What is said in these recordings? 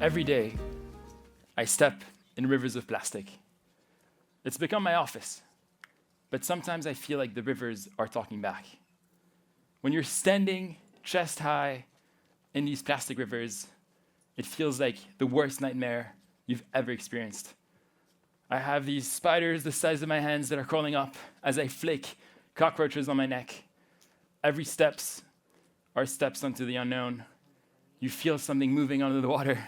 Every day, I step in rivers of plastic. It's become my office, but sometimes I feel like the rivers are talking back. When you're standing chest high in these plastic rivers, it feels like the worst nightmare you've ever experienced. I have these spiders the size of my hands that are crawling up as I flick cockroaches on my neck. Every steps are steps onto the unknown. You feel something moving under the water.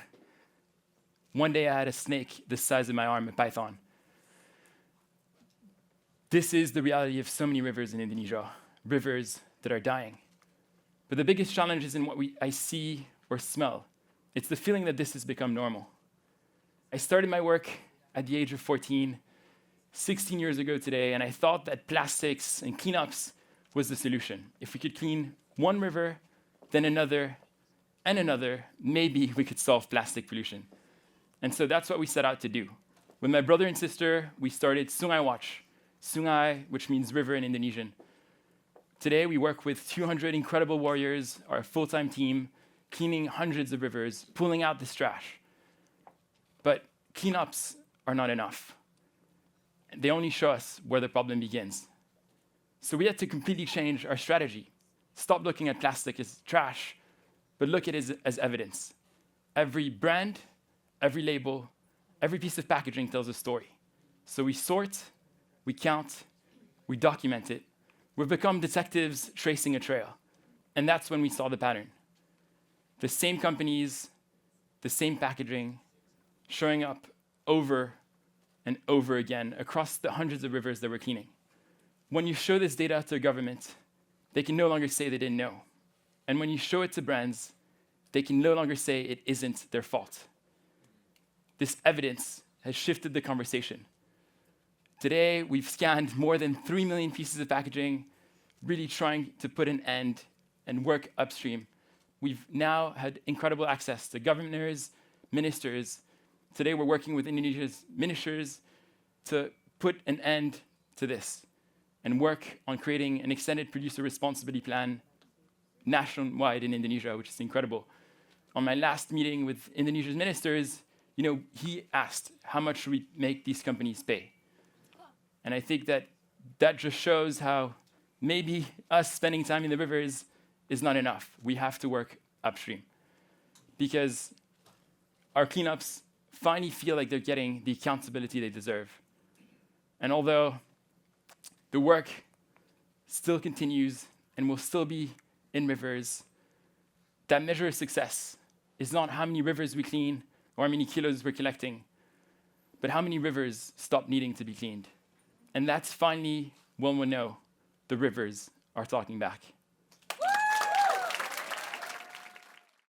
One day I had a snake the size of my arm, a python. This is the reality of so many rivers in Indonesia, rivers that are dying. But the biggest challenge isn't what I see or smell. It's the feeling that this has become normal. I started my work at the age of 14, 16 years ago today, and I thought that plastics and cleanups was the solution. If we could clean one river, then another, and another, maybe we could solve plastic pollution. And so that's what we set out to do. With my brother and sister, we started Sungai Watch. Sungai, which means river in Indonesian. Today, we work with 200 incredible warriors, our full-time team, cleaning hundreds of rivers, pulling out this trash. But cleanups are not enough. They only show us where the problem begins. So we had to completely change our strategy. Stop looking at plastic as trash, but look at it as evidence. Every brand, every label, every piece of packaging tells a story. So we sort, we count, we document it. We've become detectives tracing a trail. And that's when we saw the pattern. The same companies, the same packaging, showing up over and over again across the hundreds of rivers that we're cleaning. When you show this data to a government, they can no longer say they didn't know. And when you show it to brands, they can no longer say it isn't their fault. This evidence has shifted the conversation. Today, we've scanned more than 3 million pieces of packaging, really trying to put an end and work upstream. We've now had incredible access to governors, ministers. Today, we're working with Indonesia's ministers to put an end to this and work on creating an extended producer responsibility plan nationwide in Indonesia, which is incredible. On my last meeting with Indonesia's ministers, he asked, how much should we make these companies pay? And I think that just shows how maybe us spending time in the rivers is not enough. We have to work upstream because our cleanups finally feel like they're getting the accountability they deserve. And although the work still continues and will still be in rivers, that measure of success is not how many rivers we clean or how many kilos we're collecting, but how many rivers stop needing to be cleaned. And that's finally when we'll know the rivers are talking back.